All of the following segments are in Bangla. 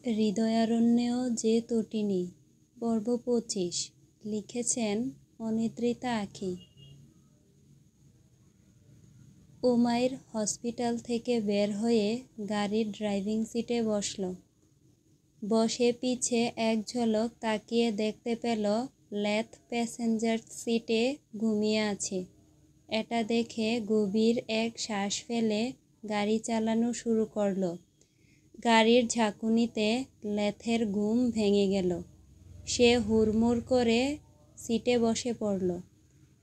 হৃদয়ারণ্যেও যে তটিনী পর্ব ২৫ লিখেছেন অনিদ্রিতা আঁখি। উমাইর হসপিটাল থেকে বের হয়ে গাড়ির ড্রাইভিং সিটে বসল। বসে পিছে এক ঝলক তাকিয়ে দেখতে পেল লেথ প্যাসেঞ্জার সিটে ঘুমিয়ে আছে। এটা দেখে গভীর এক শ্বাস ফেলে গাড়ি চালানো শুরু করল। গাড়ির ঝাঁকুনিতে লেথের ঘুম ভেঙে গেল। সে হুড়মুড় করে সিটে বসে পড়ল।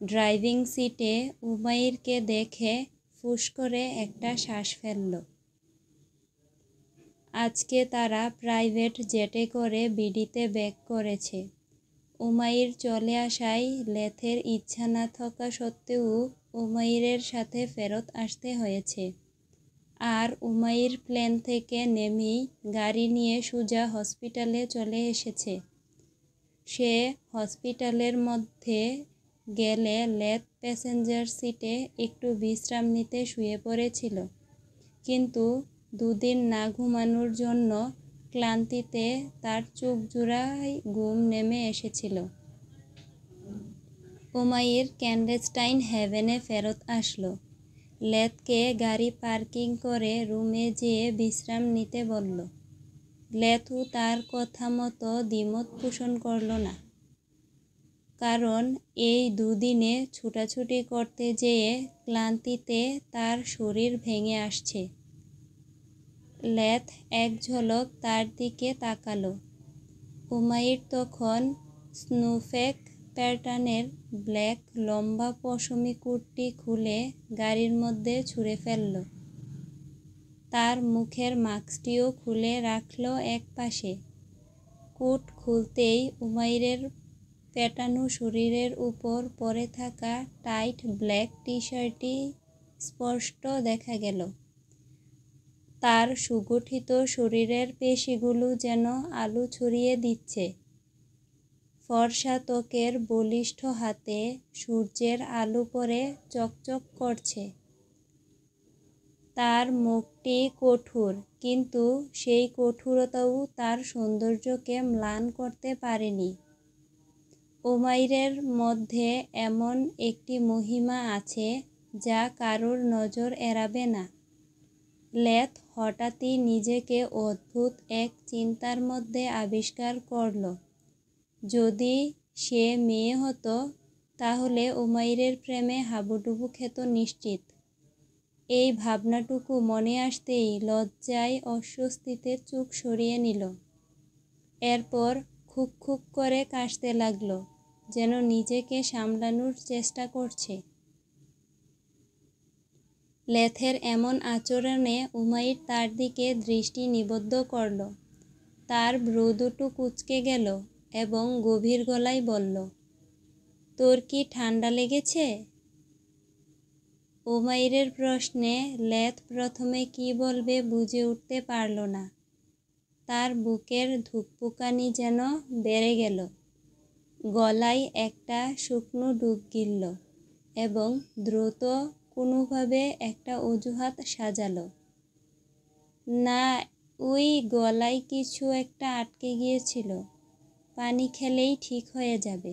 ড্রাইভিং সিটে উমাইরকে দেখে ফুস করে একটা শ্বাস ফেলল। আজকে তারা প্রাইভেট জেটে করে বিডিতে ব্যাক করেছে। উমাইর চলে আসায় লেথের ইচ্ছা না থাকা সত্ত্বেও উমাইরের সাথে ফেরত আসতে হয়েছে। আর উমাইর প্লেন থেকে নেমেই গাড়ি নিয়ে সোজা হসপিটালে চলে এসেছে। সে হসপিটালের মধ্যে গেলে লেথ প্যাসেঞ্জার সিটে একটু বিশ্রাম নিতে শুয়ে পড়েছিল, কিন্তু দুদিন না ঘুমানোর জন্য ক্লান্তিতে তার চোখ জোড়ায় ঘুম নেমে এসেছিল। উমাইর ক্যান্ডেস্টাইন হেভেনে ফেরত আসলো। লেথকে গাড়ি পার্কিং করে রুমে যেয়ে বিশ্রাম নিতে বলল। লেথও তার কথা মতো দ্বিমত পোষণ করল না, কারণ এই দুদিনে ছুটাছুটি করতে যেয়ে ক্লান্তিতে তার শরীর ভেঙে আসছে। লেথ এক ঝলক তার দিকে তাকালো। উমাইর তখন স্নোফেক প্যাটার্নের ব্ল্যাক লম্বা পশমি কুর্তি খুলে গাড়ির মধ্যে ছুঁড়ে ফেলল। তার মুখের মাস্কটিও খুলে রাখল এক পাশে। কোট খুলতেই উমাইরের পেটানো শরীরের উপর পরে থাকা টাইট ব্ল্যাক টি-শার্টটি স্পষ্ট দেখা গেল। তার সুগঠিত শরীরের পেশিগুলো যেন আলো ছড়িয়ে দিচ্ছে। ফর্সা ত্বকের বলিষ্ঠ হাতে সূর্যের আলো পড়ে চকচক করছে। তার মুখটি কঠোর, কিন্তু সেই কঠোরতাও তার সৌন্দর্যকে ম্লান করতে পারেনি। উমাইরের মধ্যে এমন একটি মহিমা আছে যা কারোর নজর এড়াবে না। লেথ হঠাৎই নিজেকে অদ্ভুত এক চিন্তার মধ্যে আবিষ্কার করল। যদি সে মেয়ে হতো, তাহলে উমাইরের প্রেমে হাবুডুবু খেত নিশ্চিত। এই ভাবনাটুকু মনে আসতেই লজ্জায় অস্বস্তিতে চোখ সরিয়ে নিল। এরপর খুক খুক করে কাশতে লাগল, যেন নিজেকে সামলানোর চেষ্টা করছে। লেথের এমন আচরণে উমাইর তার দিকে দৃষ্টি নিবদ্ধ করল। তার ভ্রু দুটো কুঁচকে গেল এবং গভীর গলায় বলল, তোর কি ঠান্ডা লেগেছে? উমাইরের প্রশ্নে লেথ প্রথমে কি বলবে বুঝে উঠতে পারল না। তার বুকের ধুকপুকানি যেন বেড়ে গেল। গলায় একটা শুকনো ডুব গিলল এবং দ্রুত কোনোভাবে একটা অজুহাত সাজালো। না, ওই গলায় কিছু একটা আটকে গিয়েছিল, পানি খেলেই ঠিক হয়ে যাবে।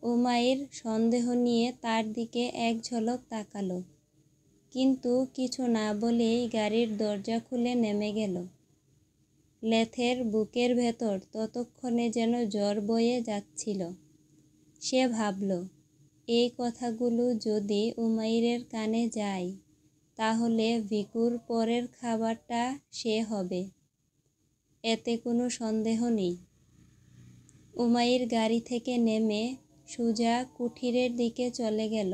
উমাইর সন্দেহ নিয়ে তার দিকে এক ঝলক তাকালো, কিন্তু কিছু না বলেই গাড়ির দরজা খুলে নেমে গেল। লেথের বুকের ভেতর ততক্ষণে যেন জ্বর বয়ে যাচ্ছিল। সে ভাবল, এই কথাগুলো যদি উমাইরের কানে যায়, তাহলে ভিকুর পরের খাবারটা সে হবে, এতে কোনো সন্দেহ নেই। উমাইর গাড়ি থেকে নেমে সোজা কুঠিরের দিকে চলে গেল।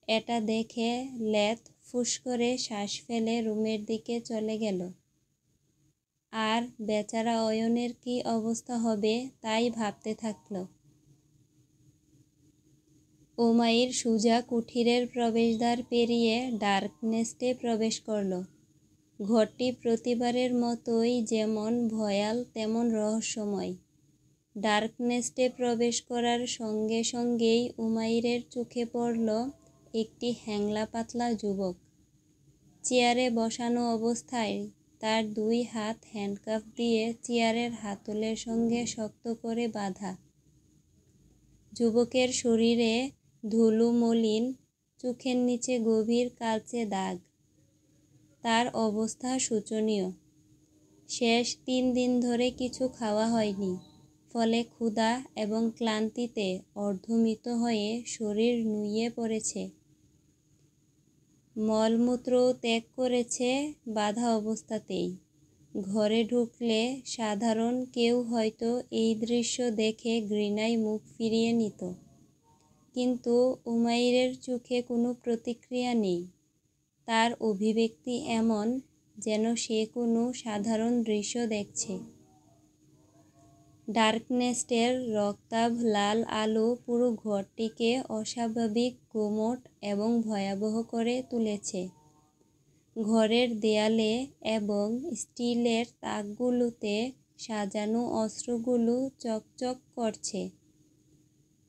এটা দেখে লেথ ফুস করে শ্বাস ফেলে রুমের দিকে চলে গেল। আর বেচারা অয়নের কি অবস্থা হবে তাই ভাবতে থাকল। উমাইর সোজা কুঠিরের প্রবেশদ্বার পেরিয়ে ডার্ক নেস্টে প্রবেশ করল। ঘরটি প্রতিবারের মতোই যেমন ভয়াল তেমন রহস্যময়। ডার্ক নেস্টে প্রবেশ করার সঙ্গে সঙ্গেই উমাইরের চোখে পড়ল একটি হ্যাংলা পাতলা যুবক। চেয়ারে বসানো অবস্থায় তার 2 হাত হ্যান্ডকাফ দিয়ে চেয়ারের হাতলের সঙ্গে শক্ত করে বাঁধা। যুবকের শরীরে ধুলো মলিন, চোখের নিচে গভীর কালচে দাগ। তার অবস্থা শোচনীয়। শেষ 3 দিন ধরে কিছু খাওয়া হয়নি, ফলে ক্ষুধা এবং ক্লান্তিতে অর্ধমৃত হয়ে শরীর নুয়ে পড়েছে। মলমূত্রও ত্যাগ করেছে বাঁধা অবস্থাতেই। ঘরে ঢুকলে সাধারণ কেউ হয়তো এই দৃশ্য দেখে ঘৃণায় মুখ ফিরিয়ে নিত, কিন্তু উমাইরের চোখে কোনো প্রতিক্রিয়া নেই। তার অভিব্যক্তি এমন, যেন সে কোনো সাধারণ দৃশ্য দেখছে। ডার্কনেস্টের রক্তাভ লাল আলো পুরো ঘরটিকে অস্বাভাবিক গুমোট এবং ভয়াবহ করে তুলেছে। ঘরের দেয়ালে এবং স্টিলের তাকগুলোতে সাজানো অস্ত্রগুলো চকচক করছে,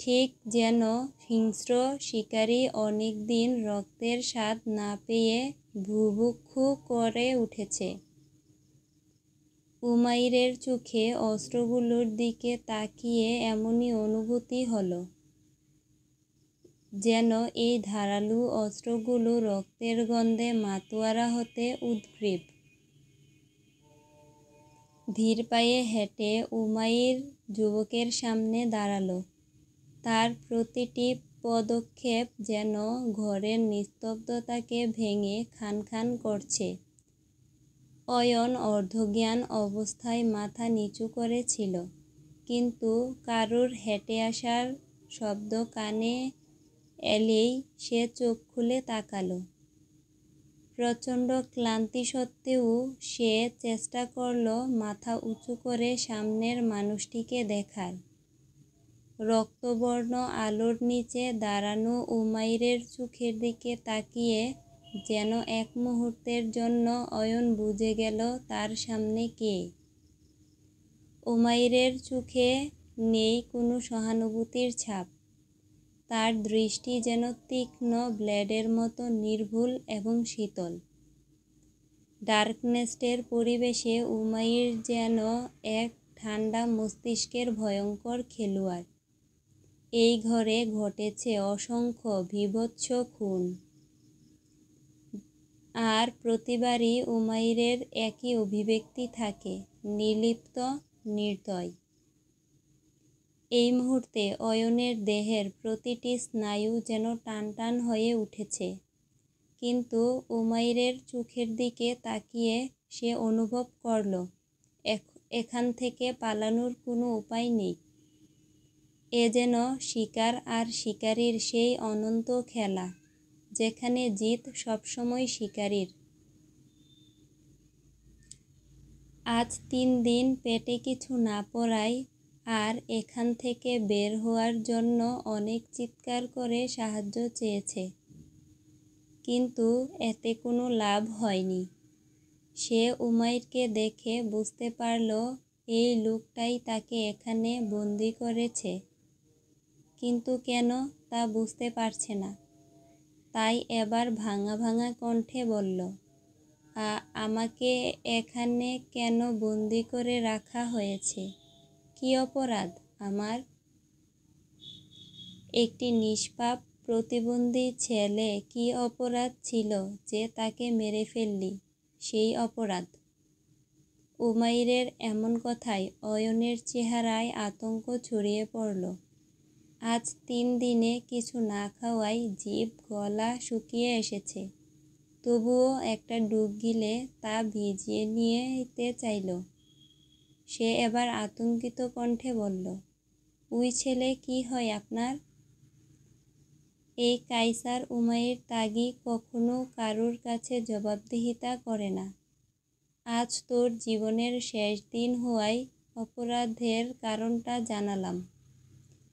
ঠিক যেন হিংস্র শিকারী অনেক দিন রক্তের স্বাদ না পেয়ে বুভুক্ষু করে উঠেছে। উমাইরের চোখে অস্ত্রগুলোর দিকে তাকিয়ে এমনই অনুভূতি হলো, যেন এই ধারালো অস্ত্রগুলো রক্তের গন্ধে মাতোয়ারা হতে উদগ্রীব। ধীর পায়ে হেঁটে উমাইর যুবকের সামনে দাঁড়ালো। তার প্রতিটি পদক্ষেপ যেন ঘরের নিস্তব্ধতাকে ভেঙে খান খান করছে। অয়ন অর্ধজ্ঞান অবস্থায় মাথা নিচু করে ছিল, কিন্তু কারুর হেঁটে আসার শব্দ কানে এলেই সে চোখ খুলে তাকালো। প্রচণ্ড ক্লান্তি সত্ত্বেও সে চেষ্টা করল মাথা উঁচু করে সামনের মানুষটিকে দেখার। রক্তবর্ণ আলোর নিচে দাঁড়ানো উমাইরের চোখের দিকে তাকিয়ে যেন এক মুহূর্তের জন্য অয়ন বুঝে গেল তার সামনে কে। উমাইরের চোখে নেই কোনো সহানুভূতির ছাপ। তার দৃষ্টি যেন তীক্ষ্ণ ব্লেডের মতো নির্ভুল এবং শীতল। ডার্কনেস্টের পরিবেশে উমাইর যেন এক ঠান্ডা মস্তিষ্কের ভয়ঙ্কর খেলোয়াড়। এই ঘরে ঘটেছে অসংখ্য বীভৎস খুন, আর প্রতিবারই উমাইরের একই অভিব্যক্তি থাকে, নির্লিপ্ত, নির্দয়। এই মুহূর্তে অয়নের দেহের প্রতিটি স্নায়ু যেন টানটান হয়ে উঠেছে, কিন্তু উমাইরের চোখের দিকে তাকিয়ে সে অনুভব করল এখান থেকে পালানোর কোনো উপায় নেই। এ যেন শিকার আর শিকারীর সেই অনন্ত খেলা, যেখানে জিত সবসময় শিকারীর। আজ 3 দিন পেটে কিছু না পড়ায় আর এখান থেকে বের হওয়ার জন্য অনেক চিৎকার করে সাহায্য চেয়েছে, কিন্তু এতে কোনো লাভ হয়নি। সে উমাইরকে দেখে বুঝতে পারল এই লোকটাই তাকে এখানে বন্দি করেছে, কিন্তু কেন তা বুঝতে পারছে না। তাই এবার ভাঙা ভাঙা কণ্ঠে বলল, আমাকে এখানে কেন বন্দি করে রাখা হয়েছে? কী অপরাধ আমার? একটি নিষ্পাপ প্রতিবন্ধী ছেলে কী অপরাধ ছিল যে তাকে মেরে ফেললি? সেই অপরাধ। উমাইরের এমন কথায় অয়নের চেহারায় আতঙ্ক ছড়িয়ে পড়ল। আজ 3 দিনে কিছু না খাওয়ায় জিভ গলা শুকিয়ে এসেছে, তবুও একটা ডুব গিলে তা ভিজিয়ে নিতে চাইল। সে এবার আতঙ্কিত কণ্ঠে বলল, ওই ছেলে কি হয় আপনার? এই কায়সার উমাইর তাগি কখনো কারুর কাছে জবাবদিহিতা করে না। আজ তোর জীবনের শেষ দিন হওয়ায় অপরাধের কারণটা জানালাম,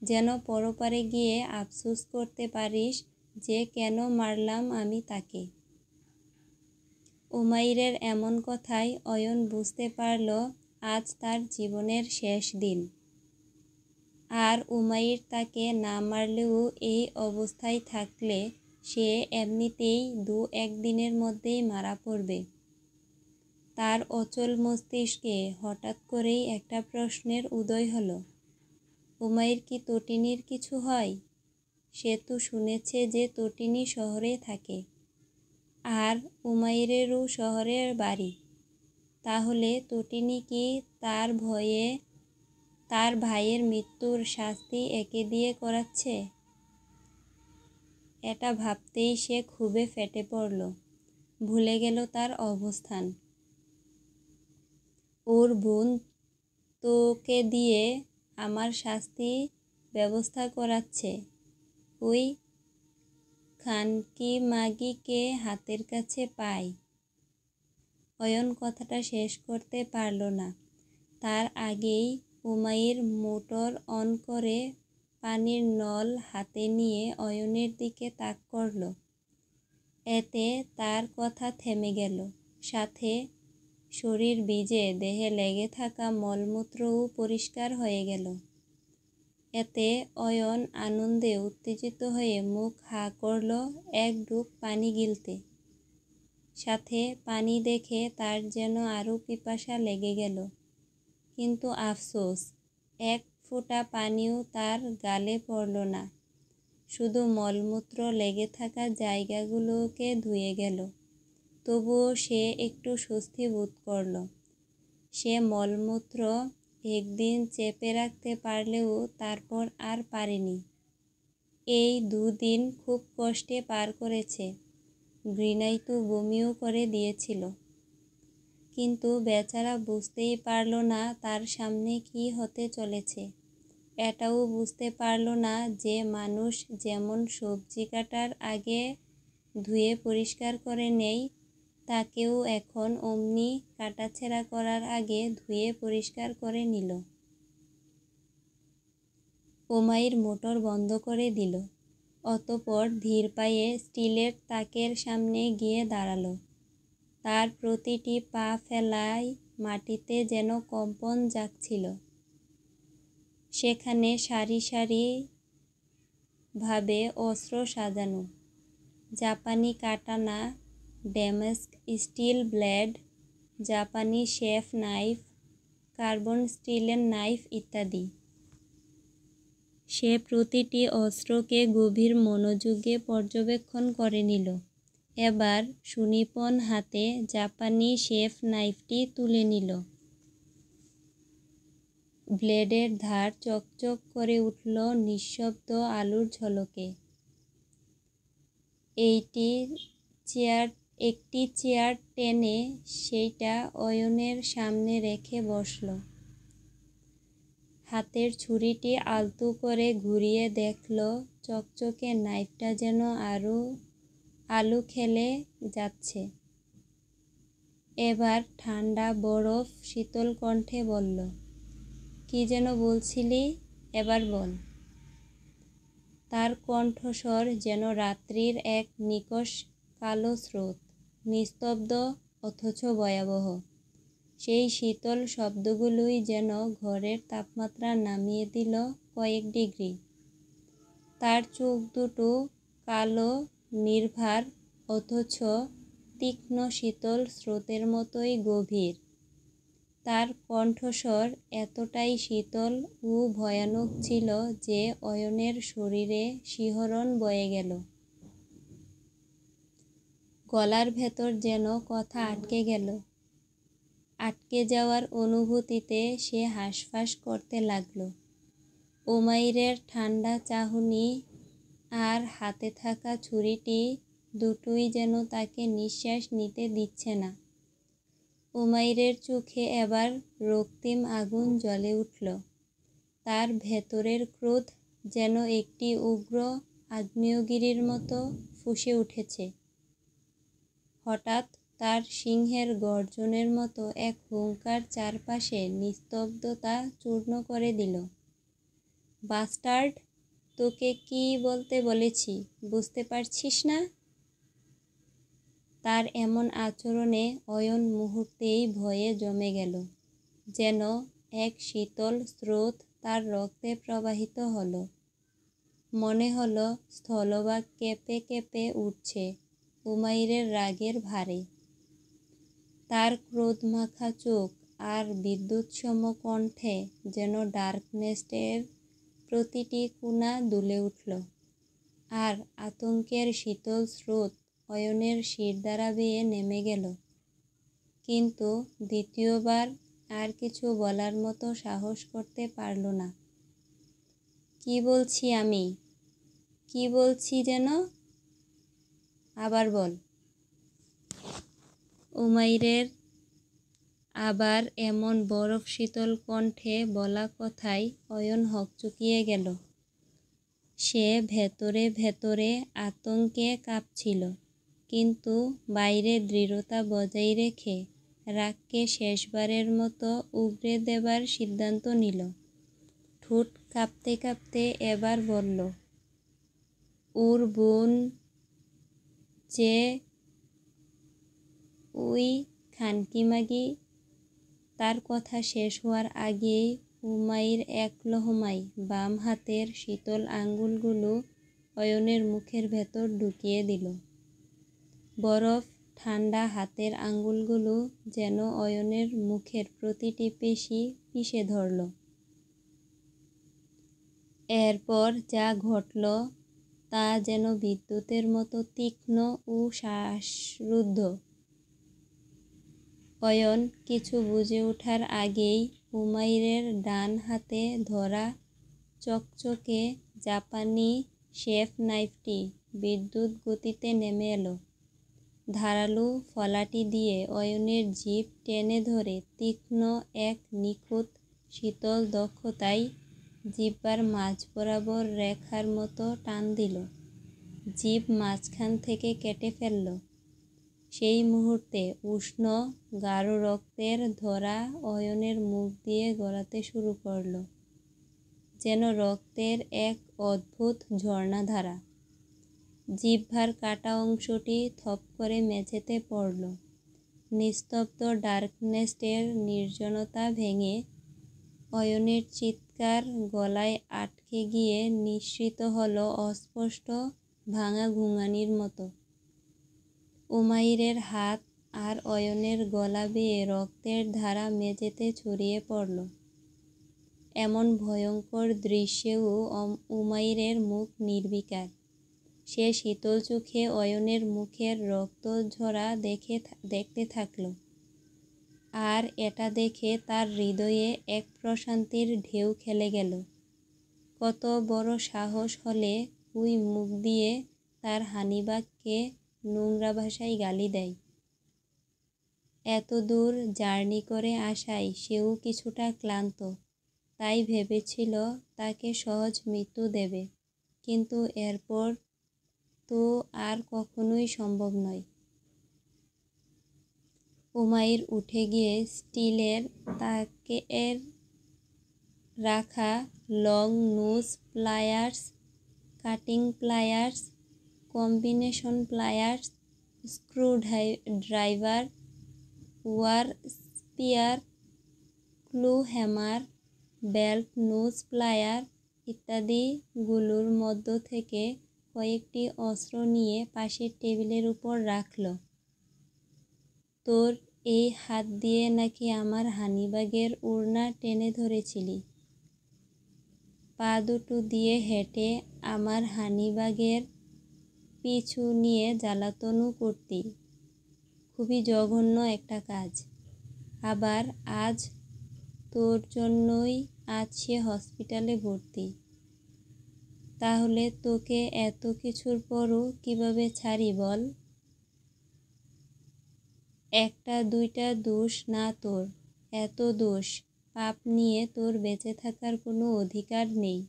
যেন পরপারে গিয়ে আফসোস করতে পারিস যে কেন মারলাম আমি তাকে। উমাইরের এমন কথায় অয়ন বুঝতে পারল আজ তার জীবনের শেষ দিন। আর উমাইর তাকে না মারলেও এই অবস্থায় থাকলে সে এমনিতেই 2-1 দিনের মধ্যেই মারা পড়বে। তার অচল মস্তিষ্কে হঠাৎ করেই একটা প্রশ্নের উদয় হলো। উমাইর কি তটিনীর কিছু হয়? সে তো শুনেছে যে তটিনী শহরে থাকে, আর উমাইরেরও শহরের বাড়ি। তাহলে তটিনী কি তার ভাইয়ের মৃত্যুর শাস্তি একে দিয়ে করাচ্ছে? এটা ভাবতেই সে ক্ষোভে ফেটে পড়ল, ভুলে গেল তার অবস্থান। ওর বোন তোকে দিয়ে আমার শাস্তি ব্যবস্থা করাচ্ছে, ওই খানকি মাগিকে হাতের কাছে পাই। অয়ন কথাটা শেষ করতে পারল না, তার আগেই উমাইর মোটর অন করে পানির নল হাতে নিয়ে অয়নের দিকে তাক করল। এতে তার কথা থেমে গেল, সাথে শরীর ভিজে দেহে লেগে থাকা মলমূত্রও পরিষ্কার হয়ে গেল। এতে অয়ন আনন্দে উত্তেজিত হয়ে মুখ হা করল এক ঢুক পানি গিলতে। সাথে পানি দেখে তার যেন আরও পিপাসা লেগে গেল। কিন্তু আফসোস, এক ফোঁটা পানিও তার গালে পড়ল না, শুধু মলমূত্র লেগে থাকা জায়গাগুলোকে ধুয়ে গেল। তবুও সে একটু স্বস্তি বোধ করল। সে মলমূত্র একদিন চেপে রাখতে পারলেও তারপর আর পারেনি। এই দুদিন খুব কষ্টে পার করেছে। ঘৃণায় তো বমিও করে দিয়েছিল। কিন্তু বেচারা বুঝতেই পারল না তার সামনে কি হতে চলেছে। এটাও বুঝতে পারল না যে মানুষ যেমন সবজি কাটার আগে ধুয়ে পরিষ্কার করে নেয়, তাকেও এখন অমনি কাটাছেঁড়া করার আগে ধুয়ে পরিষ্কার করে নিল। উমাইর মোটর বন্ধ করে দিল। অতঃপর ধীর পায়ে স্টিলের তাকের সামনে গিয়ে দাঁড়াল। তার প্রতিটি পা ফেলায় মাটিতে যেন কম্পন জাগছিল। সেখানে সারি সারি ভাবে অস্ত্র সাজানো, জাপানি কাটানা, ড্যামেস্ক স্টিল ব্লেড, জাপানি শেফ নাইফ, কার্বন স্টিলের নাইফ ইত্যাদি। সে প্রতিটি অস্ত্রকে গভীর মনোযোগে পর্যবেক্ষণ করে নিল। এবার সুনিপুণ হাতে জাপানি শেফ নাইফটি তুলে নিল। ব্লেডের ধার চকচক করে উঠল নিঃশব্দ আলোর ঝলকে। একটি চেয়ার টেনে সেইটা অয়নের সামনে রেখে বসল। হাতের ছুরিটি আলতো করে ঘুরিয়ে দেখল চকচকে নাইফটা যেন আরও আলো খেলে যাচ্ছে। এবার ঠান্ডা বরফ শীতল কণ্ঠে বলল, কি যেন বলছিলি, এবার বল। তার কণ্ঠস্বর যেন রাত্রির এক নিকষ কালো স্রোত, নিস্তব্ধ অথচ ভয়াবহ। সেই শীতল শব্দগুলোই যেন ঘরের তাপমাত্রা নামিয়ে দিল কয়েক ডিগ্রি। তার চোখ দুটো কালো, নির্ভার, অথচ তীক্ষ্ণ শীতল স্রোতের মতোই গভীর। তার কণ্ঠস্বর এতটাই শীতল ও ভয়ানক ছিল যে অয়নের শরীরে শিহরণ বয়ে গেল। গলার ভেতর যেন কথা আটকে গেল। আটকে যাওয়ার অনুভূতিতে সে হাঁসফাঁস করতে লাগল। উমাইরের ঠান্ডা চাহনি আর হাতে থাকা ছুরিটি দুটোই যেন তাকে নিঃশ্বাস নিতে দিচ্ছে না। উমাইরের চোখে এবার রক্তিম আগুন জ্বলে উঠল। তার ভেতরের ক্রোধ যেন একটি উগ্র আগ্নেয়গিরির মতো ফুঁসে উঠেছে। হঠাৎ তার সিংহের গর্জনের মতো এক হুংকার চারপাশে নিস্তব্ধতা চূর্ণ করে দিল। বাস্টার্ড, তোকে কি বলতে বলেছি বুঝতে পারছিস না? তার এমন আচরণে অয়ন মুহূর্তেই ভয়ে জমে গেল। যেন এক শীতল স্রোত তার রক্তে প্রবাহিত হলো। মনে হলো স্থলভাগ কেঁপে কেঁপে উঠছে উমাইরের রাগের ভারে। তার ক্রোধমাখা চোখ আর বিদ্যুৎসম কণ্ঠে যেন ডার্কনেস্টের প্রতিটি কোণা দুলে উঠল। আর আতঙ্কের শীতল স্রোত অয়নের শিরদাঁড়া বেয়ে নেমে গেল। কিন্তু দ্বিতীয়বার আর কিছু বলার মতো সাহস করতে পারল না। কি বলছি আমি? কি বলছি যেন? আবার বল। উমাইরের আবার এমন বরফ শীতল কণ্ঠে বলা কথায় অয়ন হকচকিয়ে গেল। সে ভেতরে ভেতরে আতঙ্কে কাঁপছিল, কিন্তু বাইরে দৃঢ়তা বজায় রেখে রাগকে শেষবারের মতো উগরে দেবার সিদ্ধান্ত নিল। ঠোঁট কাঁপতে কাঁপতে এবার বলল, ওর বোন যে ওই খানকি-মাগি। তার কথা শেষ হওয়ার আগেই উমাইর এক লহমায় বাম হাতের শীতল আঙুলগুলো অয়নের মুখের ভেতর ঢুকিয়ে দিল। বরফ ঠান্ডা হাতের আঙুলগুলো যেন অয়নের মুখের প্রতিটি পেশি পিষে ধরল। এরপর যা ঘটল তা যেন বিদ্যুতের মতো তীক্ষ্ণ ও শ্বাসরুদ্ধ। অয়ন কিছু বুঝে ওঠার আগেই উমাইরের ডান হাতে ধরা চকচকে জাপানি শেফ নাইফটি বিদ্যুৎ গতিতে নেমে এলো। ধারালো ফলাটি দিয়ে অয়নের জিভ টেনে ধরে তীক্ষ্ণ এক নিখুঁত শীতল দক্ষতায় জিহ্বার মাঝ বরাবর রেখার মতো টান দিল। জিভ মাঝখান থেকে কেটে ফেলল। সেই মুহূর্তে উষ্ণ গাঢ় রক্তের ধারা অয়নের মুখ দিয়ে গড়াতে শুরু করল, যেন রক্তের এক অদ্ভুত ঝর্ণাধারা। জিহ্বার কাটা অংশটি থপ করে মেঝেতে পড়ল। নিস্তব্ধ ডার্কনেস্টের নির্জনতা ভেঙে অয়নের চিৎকার গলায় আটকে গিয়ে নিঃসৃত হল অস্পষ্ট ভাঙা ঘুঙানির মতো। উমাইরের হাত আর অয়নের গলা বেয়ে রক্তের ধারা মেঝেতে ছড়িয়ে পড়ল। এমন ভয়ঙ্কর দৃশ্যেও উমাইরের মুখ নির্বিকার। সে শীতল চোখে অয়নের মুখের রক্তঝরা দেখতে থাকল। আর এটা দেখে তার হৃদয়ে এক প্রশান্তির ঢেউ খেলে গেল। কত বড় সাহস হলে ওই মুখ দিয়ে তার হানিবাগকে নোংরা ভাষায় গালি দেয়। এত দূর জার্নি করে আসায় সেও কিছুটা ক্লান্ত, তাই ভেবেছিল তাকে সহজ মৃত্যু দেবে, কিন্তু এরপর তো আর কখনোই সম্ভব নয়। উমাইর উঠে গিয়ে স্টিলের তাকের রাখা long nose pliers, cutting pliers, combination pliers, screwdriver, wire স্পিয়ার, claw hammer, bent nose plier ইত্যাদিগুলোর মধ্য থেকে কয়েকটি অস্ত্র নিয়ে পাশের টেবিলের উপর রাখল। তোর এই হাত দিয়ে নাকি আমার হানিবাগের ওড়না টেনে ধরেছিলি। পা দুটো দিয়ে হেঁটে আমার হানিবাগের পিছু নিয়ে জ্বালাতনও করতি। খুবই জঘন্য একটা কাজ। আবার আজ তোর জন্যই আজ সে হসপিটালে ভর্তি। তাহলে তোকে এত কিছুর পরও কিভাবে ছাড়ি বল? একটা দুইটা দোষ না তোর, এত দোষ, পাপ নিয়ে তোর বেঁচে থাকার কোনো অধিকার নেই।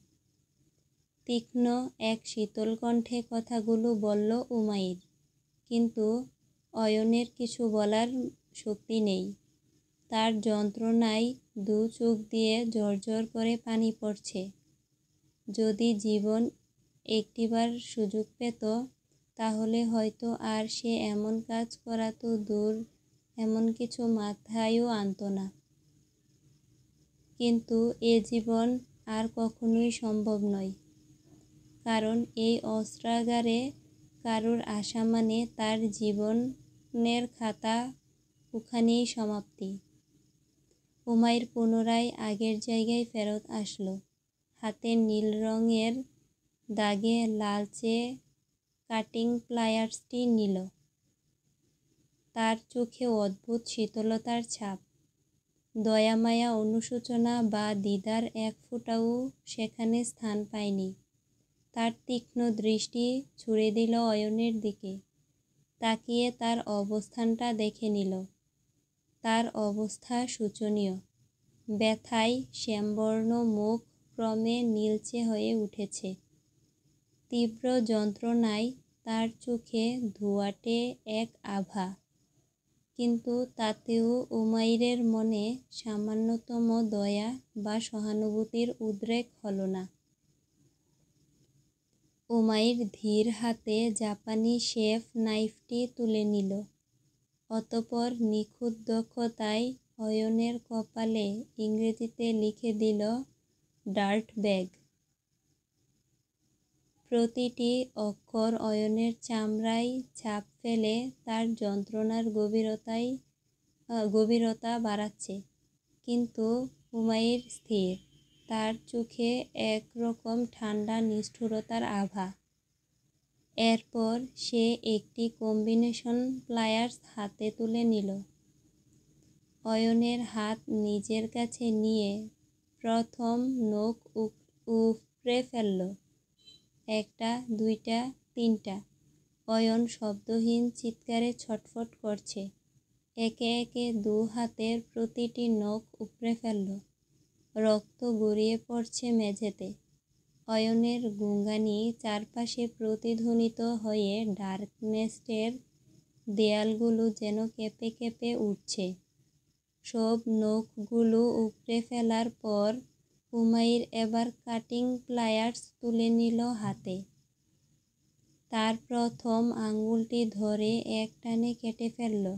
তীক্ষ্ণ এক শীতল কণ্ঠে কথাগুলো বলল উমাইর, কিন্তু অয়নের কিছু বলার শক্তি নেই। তার যন্ত্রণায় দু চোখ দিয়ে ঝরঝর করে পানি পড়ছে। যদি জীবন একটিবার সুযোগ পেত, তাহলে হয়তো আর সে এমন কাজ করা তো দূর, এমন কিছু মাথায়ও আনত না। কিন্তু এ জীবন আর কখনোই সম্ভব নয়, কারণ এই অস্ত্রাগারে কারোর আসা মানে তার জীবনের খাতা ওখানেই সমাপ্তি। উমাইর পুনরায় আগের জায়গায় ফেরত আসলো। হাতে নীল রঙের দাগে লালচে কাটিং প্লায়ার্সটি নিল। তার চোখে অদ্ভুত শীতলতার ছাপ। দয়ামায়া, অনুশোচনা বা দ্বিধার এক ফোঁটাও সেখানে স্থান পায়নি। তার তীক্ষ্ণ দৃষ্টি ছুড়ে দিল অয়নের দিকে। তাকিয়ে তার অবস্থানটা দেখে নিল। তার অবস্থা শোচনীয়। ব্যথায় শ্যামবর্ণ মুখ ক্রমে নীলচে হয়ে উঠেছে। তীব্র যন্ত্রণায় তার চোখে ধোঁয়াটে এক আভা। কিন্তু তাতেও উমাইরের মনে সামান্যতম দয়া বা সহানুভূতির উদ্রেক হল না। উমাইর ধীর হাতে জাপানি শেফ নাইফটি তুলে নিল। অতঃপর নিখুঁত দক্ষতায় অয়নের কপালে ইংরেজিতে লিখে দিল ডার্ট ব্যাগ। প্রতিটি অক্ষর অয়নের চামড়ায় ছাপ ফেলে তার যন্ত্রণার গভীরতা বাড়াচ্ছে। কিন্তু উমাইর স্থির। তার চোখে একরকম ঠান্ডা নিষ্ঠুরতার আভা। এরপর সে একটি কম্বিনেশন প্লায়ার্স হাতে তুলে নিল। অয়নের হাত নিজের কাছে নিয়ে প্রথম নখ উপড়ে ফেলল। একটা, দুইটা, তিনটা। অয়ন শব্দহীন চিৎকারে ছটফট করছে। একে একে দু হাতের প্রতিটি নখ উপড়ে ফেলল। রক্ত গড়িয়ে পড়ছে মেঝেতে। অয়নের গুঙ্গানি চারপাশে প্রতিধ্বনিত হয়ে ডার্কনেস্টের দেয়ালগুলো যেন কেঁপে কেঁপে উঠছে। সব নখগুলো উপড়ে ফেলার পর উমাইর এবার কাটিং প্লায়ার্স তুলে নিল হাতে। তার প্রথম আঙুলটি ধরে এক টানে কেটে ফেলল।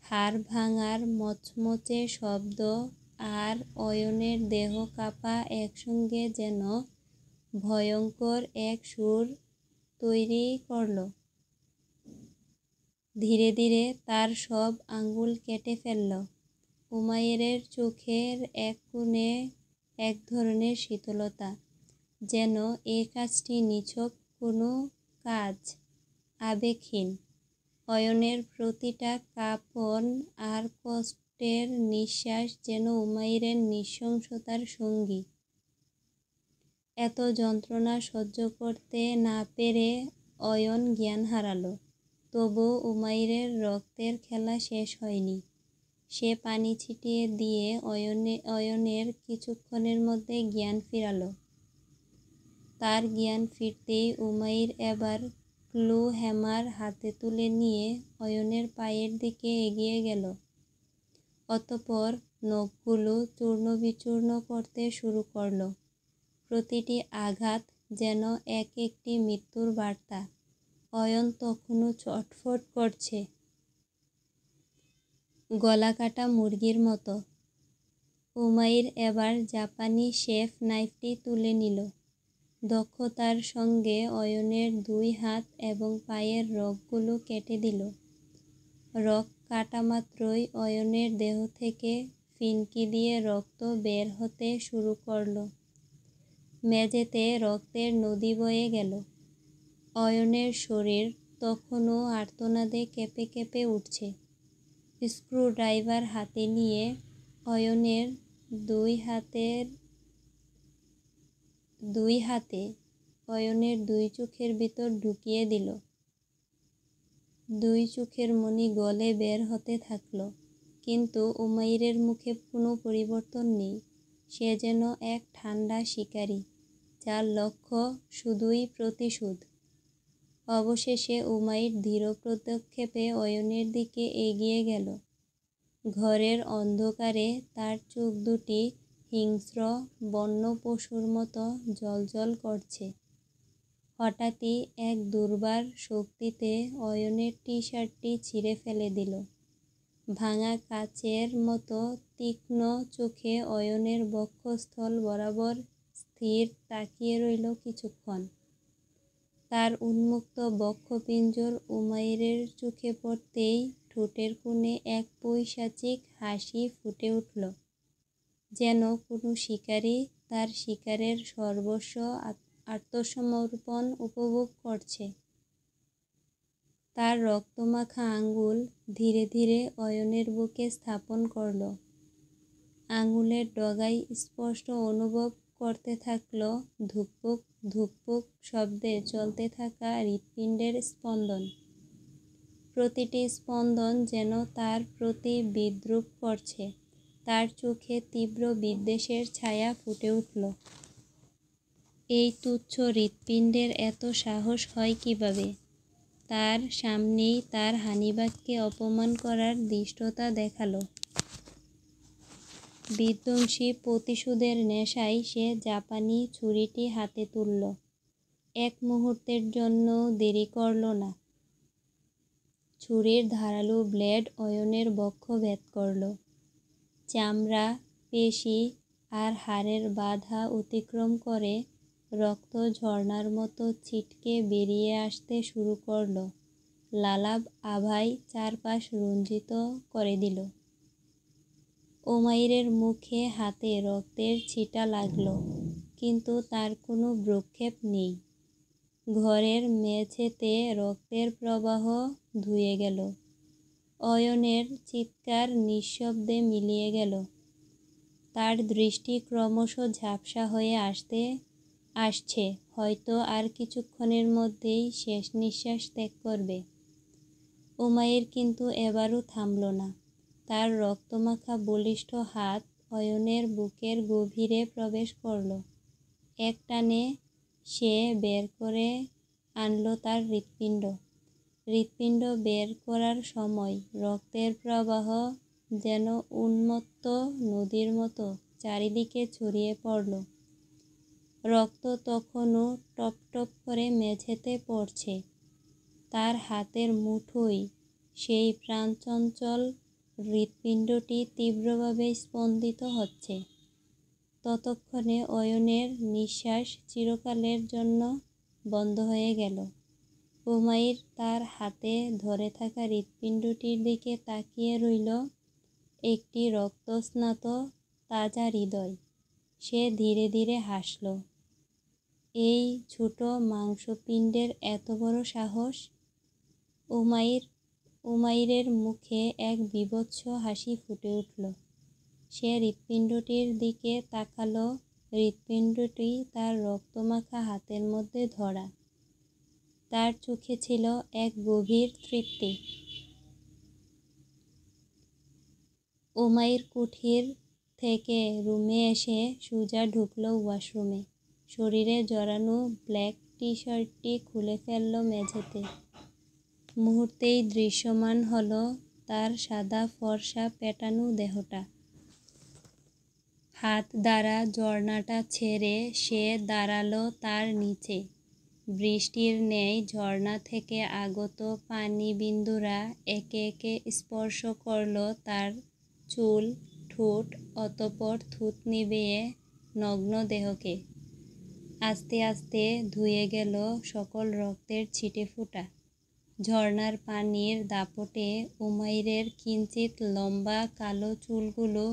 হাড় ভাঙার মচমচে শব্দ আর অয়নের দেহ কাঁপা একসঙ্গে যেন ভয়ঙ্কর এক সুর তৈরি করল। ধীরে ধীরে তার সব আঙুল কেটে ফেলল। উমাইরের চোখের এক কোণে এক ধরনের শীতলতা। যেন এ কাজটি নিছক কোনো কাজ, আবেগহীন। অয়নের প্রতিটা কাঁপন আর কষ্টের নিঃশ্বাস যেন উমাইরের নৃশংসতার সঙ্গী। এত যন্ত্রণা সহ্য করতে না পেরে অয়ন জ্ঞান হারালো। তবু উমাইরের রক্তের খেলা শেষ হয়নি। সে পানি ছিটিয়ে দিয়ে অয়নের কিছুক্ষণের মধ্যে জ্ঞান ফিরালো। তার জ্ঞান ফিরতেই উমাইর এবার ক্লু হ্যামার হাতে তুলে নিয়ে অয়নের পায়ের দিকে এগিয়ে গেল। অতঃপর নখগুলো চূর্ণবিচূর্ণ করতে শুরু করল। প্রতিটি আঘাত যেন এক একটি মৃত্যুর বার্তা। অয়ন তখনও ছটফট করছে, গলা কাটা মুরগির মতো। উমাইর এবার জাপানি শেফ নাইফটি তুলে নিল। দক্ষতার সঙ্গে অয়নের দুই হাত এবং পায়ের রগগুলো কেটে দিল। রগ কাটা মাত্রই অয়নের দেহ থেকে ফিনকি দিয়ে রক্ত বের হতে শুরু করল। মেঝেতে রক্তের নদী বয়ে গেল। অয়নের শরীর তখনও আর্তনাদে কেঁপে কেঁপে উঠছে। স্ক্রুড্রাইভার হাতে নিয়ে অয়নের দুই হাতে অয়নের দুই চোখের ভিতর ঢুকিয়ে দিল। দুই চোখের মণি গলে বের হতে থাকল। কিন্তু উমাইরের মুখে কোনো পরিবর্তন নেই। সে যেন এক ঠান্ডা শিকারী, যার লক্ষ্য শুধুই প্রতিশোধ। অবশেষে উমাইর ধীর পদক্ষেপে অয়নের দিকে এগিয়ে গেল। ঘরের অন্ধকারে তার চোখ দুটি হিংস্র বন্য পশুর মতো জ্বলজ্বল করছে। হঠাৎই এক দুর্বার শক্তিতে অয়নের টি-শার্টটি ছিঁড়ে ফেলে দিল। ভাঙা কাচের মতো তীক্ষ্ণ চোখে অয়নের বক্ষস্থল বরাবর স্থির তাকিয়ে রইল কিছুক্ষণ। তার উন্মুক্ত বক্ষপিঞ্জর উমাইরের চোখে পড়তেই ঠোঁটের কোণে এক পৈশাচিক হাসি ফুটে উঠল, যেন কোনো শিকারী তার শিকারের সর্বস্ব আত্মসমর্পণ উপভোগ করছে। তার রক্তমাখা আঙুল ধীরে ধীরে অয়নের বুকে স্থাপন করল। আঙুলের ডগায় স্পষ্ট অনুভব করতে থাকল ধুকপুক ধুকপুক শব্দে চলতে থাকা হৃৎপিণ্ডের স্পন্দন। প্রতিটি স্পন্দন যেন তার প্রতি বিদ্রূপ করছে। তার চোখে তীব্র বিদ্বেষের ছায়া ফুটে উঠল। এই তুচ্ছ হৃৎপিণ্ডের এত সাহস হয় কিভাবে? তার সামনেই তার হানিবাগকে অপমান করার ধৃষ্টতা দেখালো। বিধ্বংসী প্রতিশোধের নেশায় সে জাপানি ছুরিটি হাতে তুলল। এক মুহূর্তের জন্যও দেরি করল না। ছুরির ধারালো ব্লেড অয়নের বক্ষ ভেদ করল। চামড়া, পেশি আর হাড়ের বাধা অতিক্রম করে রক্ত ঝর্ণার মতো ছিটকে বেরিয়ে আসতে শুরু করল। লালাব আভায় চারপাশ রঞ্জিত করে দিল। উমাইরের মুখে হাতে রক্তের ছিটা লাগল, কিন্তু তার কোনো ভ্রূক্ষেপ নেই। ঘরের মেঝেতে রক্তের প্রবাহ ধুয়ে গেল। অয়নের চিৎকার নিঃশব্দে মিলিয়ে গেল। তার দৃষ্টি ক্রমশ ঝাপসা হয়ে আসছে, হয়তো আর কিছুক্ষণের মধ্যেই শেষ নিঃশ্বাস ত্যাগ করবে। উমাইর কিন্তু এবারও থামল না। তার রক্তমাখা বলিষ্ঠ হাত অয়নের বুকের গভীরে প্রবেশ করল। এক টানে সে বের করে আনল তার হৃৎপিণ্ড। হৃৎপিণ্ড বের করার সময় রক্তের প্রবাহ যেন উন্মত্ত নদীর মতো চারিদিকে ছড়িয়ে পড়ল। রক্ত তখনও টপ টপ করে মেঝেতে পড়ছে। তার হাতের মুঠোয় সেই প্রাণচঞ্চল হৃৎপিণ্ডটি তীব্রভাবে স্পন্দিত হচ্ছে। ততক্ষণে অয়নের নিঃশ্বাস চিরকালের জন্য বন্ধ হয়ে গেল। উমাইর তার হাতে ধরে থাকা হৃৎপিণ্ডটির দিকে তাকিয়ে রইল, একটি রক্তস্নাত তাজা হৃদয়। সে ধীরে ধীরে হাসল। এই ছোট মাংসপিণ্ডের এত বড় সাহস! উমাইরের মুখে এক বীভৎস হাসি ফুটে উঠল। সে হৃৎপিণ্ডটির দিকে তাকাল। হৃৎপিণ্ডটি তার রক্তমাখা হাতের মধ্যে ধরা। তার চোখে ছিল এক গভীর তৃপ্তি। উমাইর কুঠির থেকে রুমে এসে সোজা ঢুকল ওয়াশরুমে। শরীরে জড়ানো ব্ল্যাক টি-শার্টটি খুলে ফেলল মেঝেতে। মুহূর্তেই দৃশ্যমান হল তার সাদা ফর্সা পেটানো দেহটা। হাত দ্বারা ঝর্ণাটা ছেড়ে সে দাঁড়াল তার নিচে। বৃষ্টির ন্যায় ঝর্ণা থেকে আগত পানিবিন্দুরা একে একে স্পর্শ করল তার চুল, ঠোঁট, অতঃপর থুতনি বেয়ে নগ্ন দেহকে। আস্তে আস্তে ধুয়ে গেল সকল রক্তের ছিটেফোঁটা। ঝর্ণার পানির দাপটে উমাইরের কিঞ্চিত লম্বা কালো চুলগুলো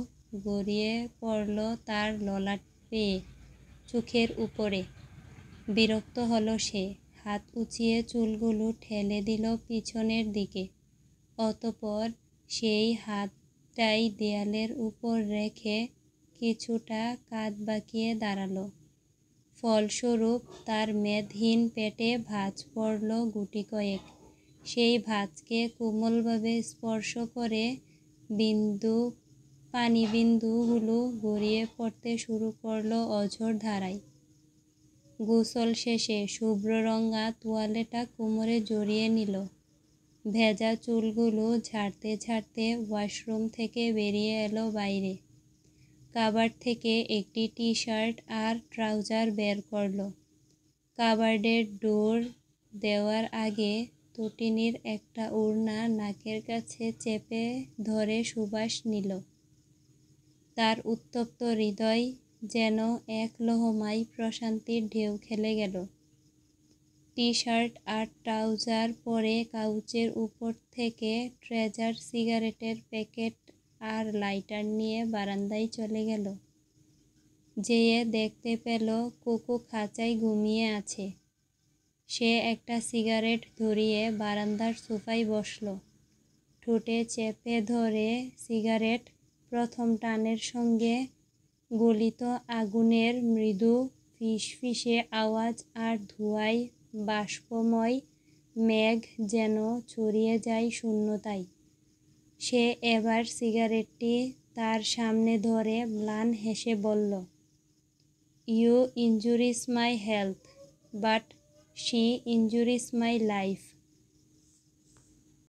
গড়িয়ে পড়ল তার ললাট বেয়ে চোখের উপরে। বিরক্ত হল সে। হাত উঁচিয়ে চুলগুলো ঠেলে দিল পিছনের দিকে। অতঃপর সেই হাতটাই দেয়ালের উপর রেখে কিছুটা কাঁধ বাঁকিয়ে দাঁড়াল। ফলস্বরূপ তার মেদহীন পেটে ভাঁজ পড়ল গুটি কয়েক। সেই ভাঁজকে কোমলভাবে স্পর্শ করে পানিবিন্দুগুলো গড়িয়ে পড়তে শুরু করল অঝোর ধারায়। গোসল শেষে শুভ্ররঙা তোয়ালেটা কোমরে জড়িয়ে নিল। ভেজা চুলগুলো ঝাড়তে ঝাড়তে ওয়াশরুম থেকে বেরিয়ে এলো বাইরে। কাবার্ড থেকে একটি টি-শার্ট আর ট্রাউজার বের করল। কাবার্ডের ডোর দেওয়ার আগে তটিনীর একটা ওড়না নাকের কাছে চেপে ধরে সুবাস নিল। তার উত্তপ্ত হৃদয় যেন এক লহমায় প্রশান্তির ঢেউ খেলে গেল। টি শার্ট আর ট্রাউজার পরে কাউচের উপর থেকে ট্রেজার সিগারেটের প্যাকেট আর লাইটার নিয়ে বারান্দায় চলে গেল। যেয়ে দেখতে পেল কুকু খাঁচায় ঘুমিয়ে আছে। সে একটা সিগারেট ধরিয়ে বারান্দার সোফায় বসল। ঠোঁটে চেপে ধরে সিগারেট প্রথম টানের সঙ্গে গলিত আগুনের মৃদু ফিসফিসে আওয়াজ আর ধোঁয়ায় বাষ্পময় মেঘ যেন ছড়িয়ে যায় শূন্যতায়। সে এবার সিগারেটটি তার সামনে ধরে ম্লান হেসে বলল, "you injures my health, but she injures my life."